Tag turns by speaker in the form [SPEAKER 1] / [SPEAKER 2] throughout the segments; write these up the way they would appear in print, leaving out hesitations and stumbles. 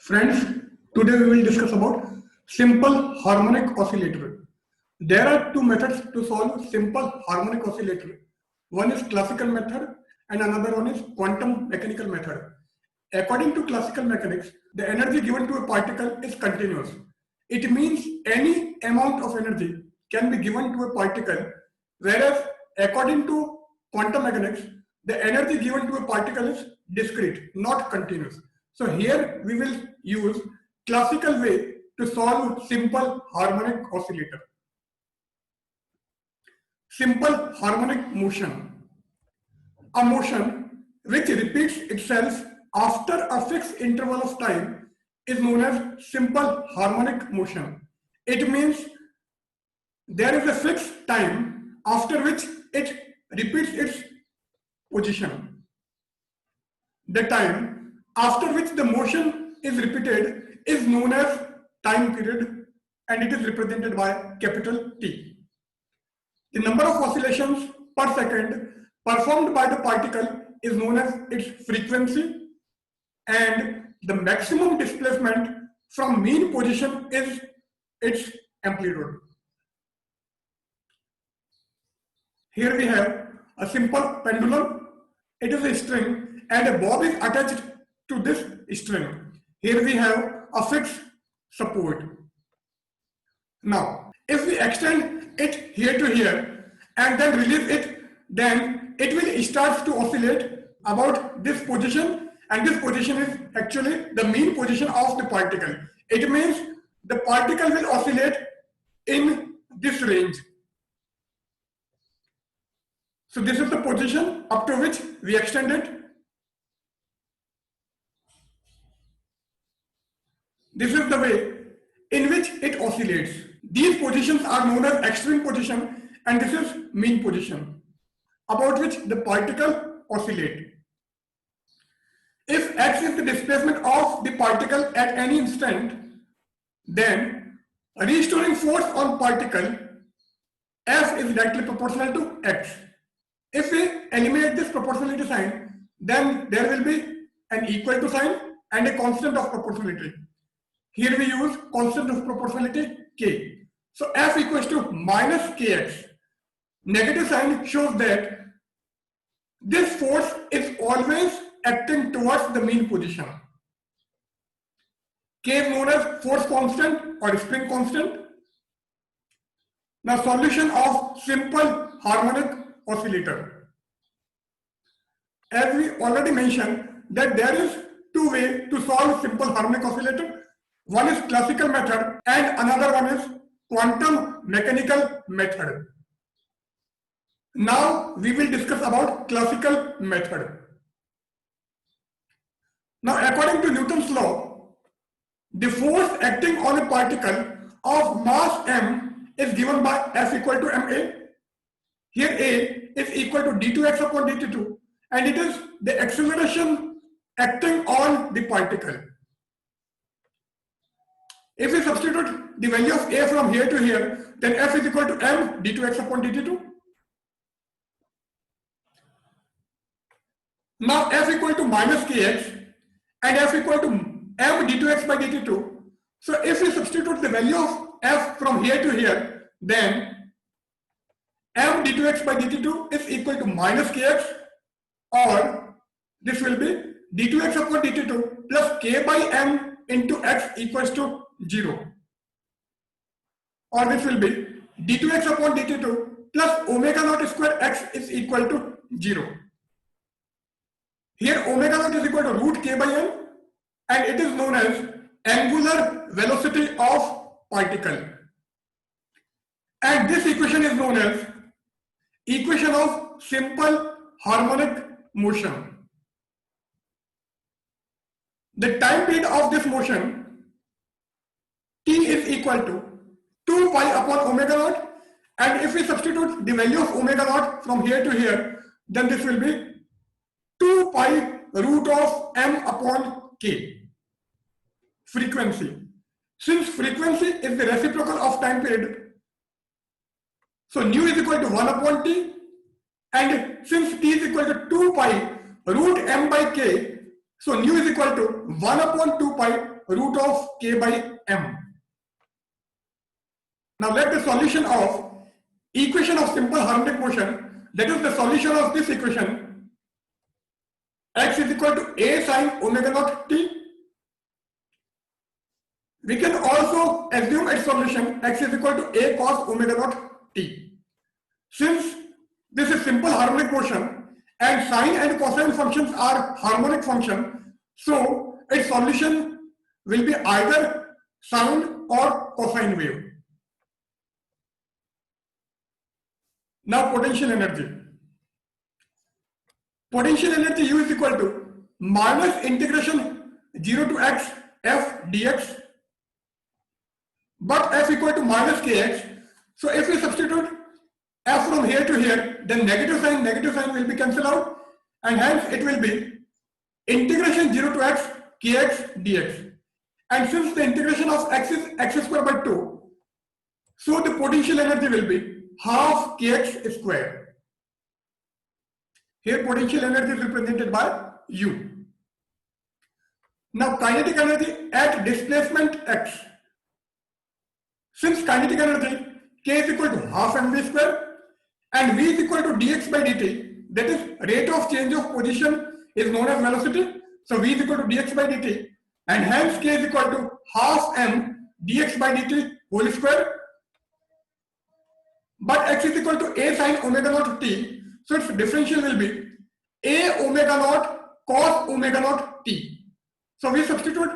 [SPEAKER 1] Friends, today we will discuss about simple harmonic oscillator. There are two methods to solve simple harmonic oscillator. One is classical method and another one is quantum mechanical method. According to classical mechanics, the energy given to a particle is continuous. It means any amount of energy can be given to a particle, whereas according to quantum mechanics, the energy given to a particle is discrete, not continuous. So here we will use classical way to solve simple harmonic oscillator. Simple harmonic motion. A motion which repeats itself after a fixed interval of time is known as simple harmonic motion. It means there is a fixed time after which it repeats its position. The time after which the motion is repeated is known as time period, and it is represented by capital T. The number of oscillations per second performed by the particle is known as its frequency, and the maximum displacement from mean position is its amplitude. Here we have a simple pendulum. It is a string and a bob is attached to this string. Here we have a fixed support. Now, if we extend it here to here and then release it, then it will start to oscillate about this position, and this position is actually the mean position of the particle. It means the particle will oscillate in this range. So this is the position up to which we extend it. This is the way in which it oscillates. These positions are known as extreme position, and this is mean position about which the particle oscillates. If x is the displacement of the particle at any instant, then restoring force on particle F is directly proportional to x. If we eliminate this proportionality sign, then there will be an equal to sign and a constant of proportionality. Here we use constant of proportionality k. So F equals to minus kx. Negative sign shows that this force is always acting towards the mean position. K is known as force constant or spring constant. Now, solution of simple harmonic oscillator. As we already mentioned that there is two ways to solve simple harmonic oscillator. One is classical method and another one is quantum mechanical method. Now we will discuss about classical method. Now, according to Newton's law, the force acting on a particle of mass m is given by F equal to ma. Here A is equal to d2x upon dt2, and it is the acceleration acting on the particle. If we substitute the value of A from here to here, then F is equal to m d2x upon dt2. Now F equal to minus kx and F equal to m d2x by dt2. So if we substitute the value of F from here to here, then m d2x by dt2 is equal to minus kx, or this will be d2x upon dt2 plus k by m into x equals to 0, or this will be d2x upon dt2 plus omega naught square x is equal to 0. Here omega naught is equal to root k by m, and it is known as angular velocity of particle. And this equation is known as equation of simple harmonic motion. The time period of this motion t is equal to 2 pi upon omega naught, and if we substitute the value of omega naught from here to here, then this will be 2 pi root of m upon k. Frequency. Since frequency is the reciprocal of time period, so nu is equal to 1 upon t, and since t is equal to 2 pi root m by k, so nu is equal to 1 upon 2 pi root of k by m. Now let the solution of equation of simple harmonic motion, that is the solution of this equation, x is equal to a sine omega naught t. We can also assume its solution x is equal to a cos omega naught t. Since this is simple harmonic motion and sine and cosine functions are harmonic function, so its solution will be either sine or cosine wave. Now potential energy. Potential energy U is equal to minus integration 0 to x f dx, but f equal to minus kx. So if we substitute f from here to here, then negative sign will be cancelled out, and hence it will be integration 0 to x kx dx. And since the integration of x is x square by 2, so the potential energy will be half kx square. Here potential energy is represented by U. Now kinetic energy at displacement x. Since kinetic energy k is equal to half mv square and v is equal to dx by dt, that is rate of change of position is known as velocity. So v is equal to dx by dt, and hence k is equal to half m dx by dt whole square. But x is equal to a sine omega naught t, so its differential will be a omega naught cos omega naught t. So we substitute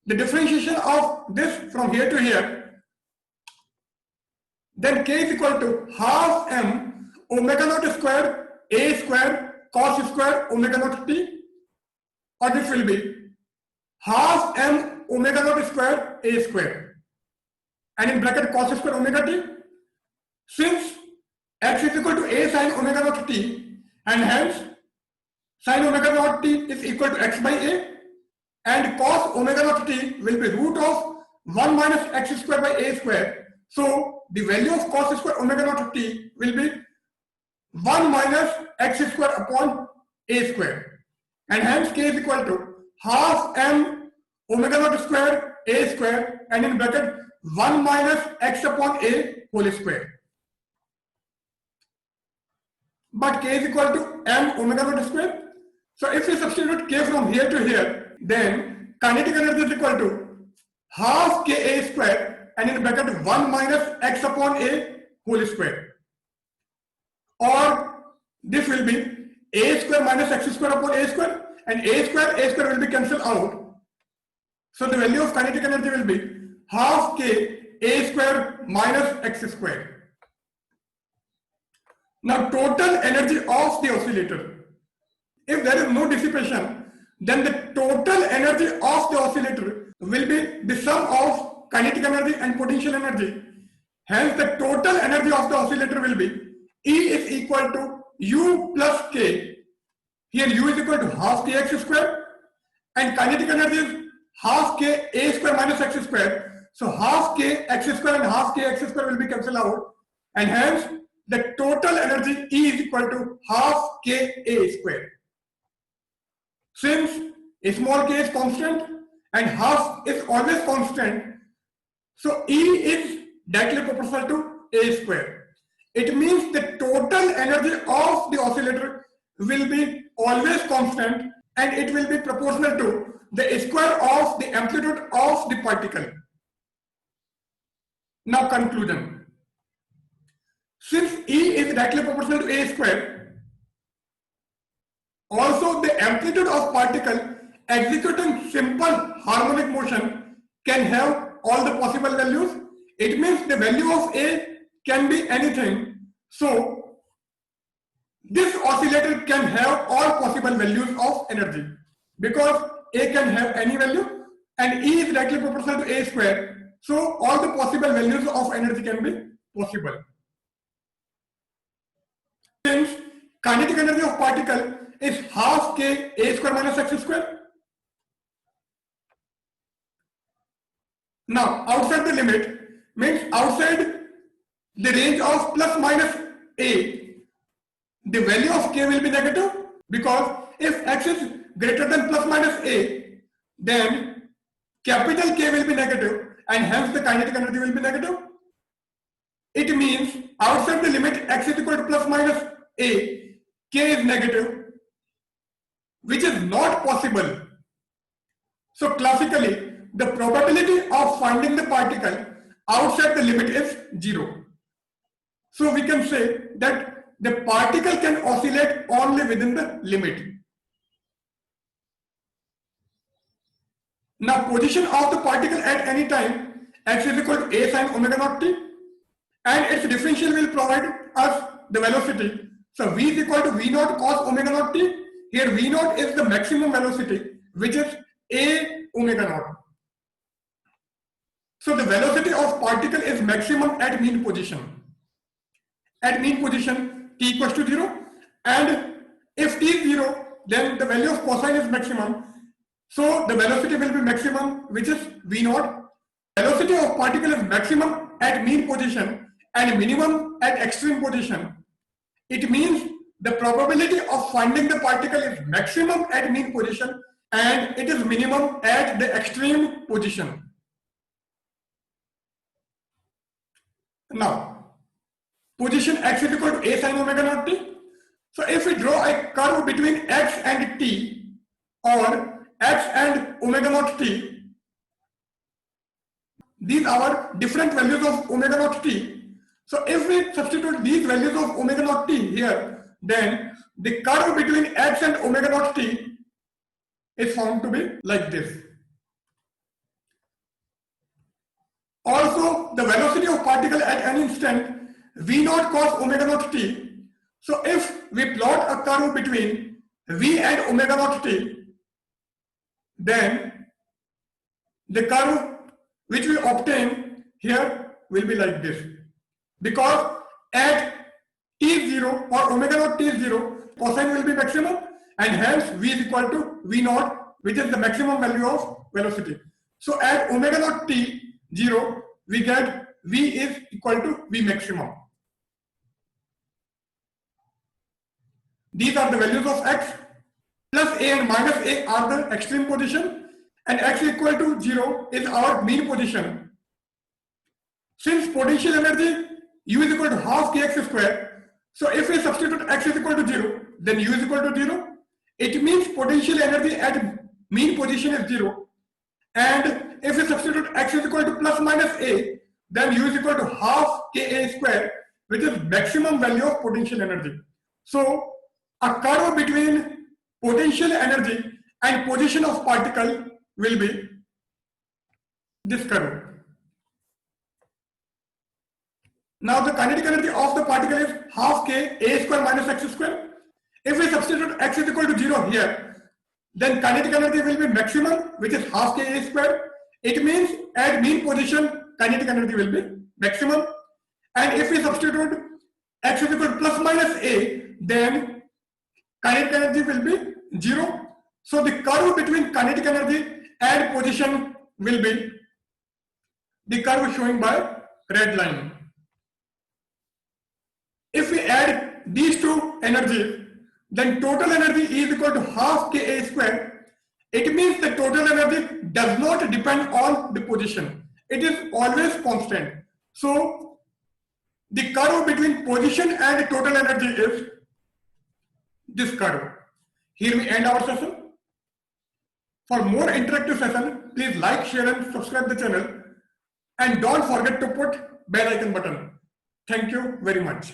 [SPEAKER 1] the differentiation of this from here to here, then k is equal to half m omega naught square a square cos square omega naught t, or this will be half m omega naught square a square, and in bracket cos square omega t. Since x is equal to a sine omega naught t, and hence sine omega naught t is equal to x by a, and cos omega naught t will be root of 1 minus x square by a square. So the value of cos square omega naught t will be 1 minus x square upon a square, and hence k is equal to half m omega naught square a square, and in bracket 1 minus x upon a whole square. But k is equal to m omega naught square. So if we substitute k from here to here, then kinetic energy is equal to half ka square, and in bracket 1 minus x upon a whole square. Or this will be a square minus x square upon a square, and a square will be cancelled out. So the value of kinetic energy will be half k a square minus x square. Now total energy of the oscillator. If there is no dissipation, then the total energy of the oscillator will be the sum of kinetic energy and potential energy. Hence the total energy of the oscillator will be E is equal to U plus K. Here U is equal to half kx square, and kinetic energy is half k a square minus x square. So half k x square and half k x square will be cancelled out, and hence the total energy E is equal to half k a square. Since a small k is constant and half is always constant, so E is directly proportional to a square. It means the total energy of the oscillator will be always constant, and it will be proportional to the square of the amplitude of the particle. Now conclusion. Since E is directly proportional to a square, also the amplitude of particle executing simple harmonic motion can have all the possible values. It means the value of A can be anything. So this oscillator can have all possible values of energy, because A can have any value and E is directly proportional to A square. So all the possible values of energy can be possible. Since kinetic energy of particle is half k a square minus x square. Now outside the limit means outside the range of plus minus a, the value of k will be negative, because if x is greater than plus minus a, then capital K will be negative and hence the kinetic energy will be negative. It means outside the limit x is equal to plus minus a, K is negative, which is not possible. So classically, the probability of finding the particle outside the limit is 0. So we can say that the particle can oscillate only within the limit. Now position of the particle at any time, x is equal to a sin omega naught t, and its differential will provide us the velocity. So v is equal to v naught cos omega naught t. Here v naught is the maximum velocity, which is a omega naught. So the velocity of particle is maximum at mean position. At mean position t equals to 0, and if t is 0, then the value of cosine is maximum. So the velocity will be maximum, which is v naught. Velocity of particle is maximum at mean position and minimum at extreme position. It means the probability of finding the particle is maximum at mean position and it is minimum at the extreme position. Now, position x is equal to a sin omega naught t. So if we draw a curve between x and t, or x and omega naught t, these are different values of omega naught t. So if we substitute these values of omega naught t here, then the curve between x and omega naught t is found to be like this. Also, the velocity of particle at any instant, v naught cos omega naught t. So if we plot a curve between v and omega naught t, then the curve which we obtain here will be like this. Because at t is 0 or omega naught t is 0, cosine will be maximum, and hence v is equal to v naught, which is the maximum value of velocity. So at omega naught t 0, we get v is equal to v maximum. These are the values of x. Plus a and minus a are the extreme position, and x equal to 0 is our mean position. Since potential energy U is equal to half kx square, so if we substitute x is equal to 0, then U is equal to 0. It means potential energy at mean position is 0. And if we substitute x is equal to plus minus a, then U is equal to half ka square, which is maximum value of potential energy. So a curve between potential energy and position of particle will be this curve. Now the kinetic energy of the particle is half k a square minus x square. If we substitute x is equal to 0 here, then kinetic energy will be maximum, which is half k a square. It means at mean position kinetic energy will be maximum. And if we substitute x is equal to plus minus a, then kinetic energy will be 0. So the curve between kinetic energy and position will be the curve showing by red line. If we add these two energies, then total energy is equal to half ka square. It means the total energy does not depend on the position. It is always constant. So the curve between position and total energy is this curve. Here we end our session. For more interactive session, please like, share and subscribe the channel. And don't forget to put bell icon button. Thank you very much.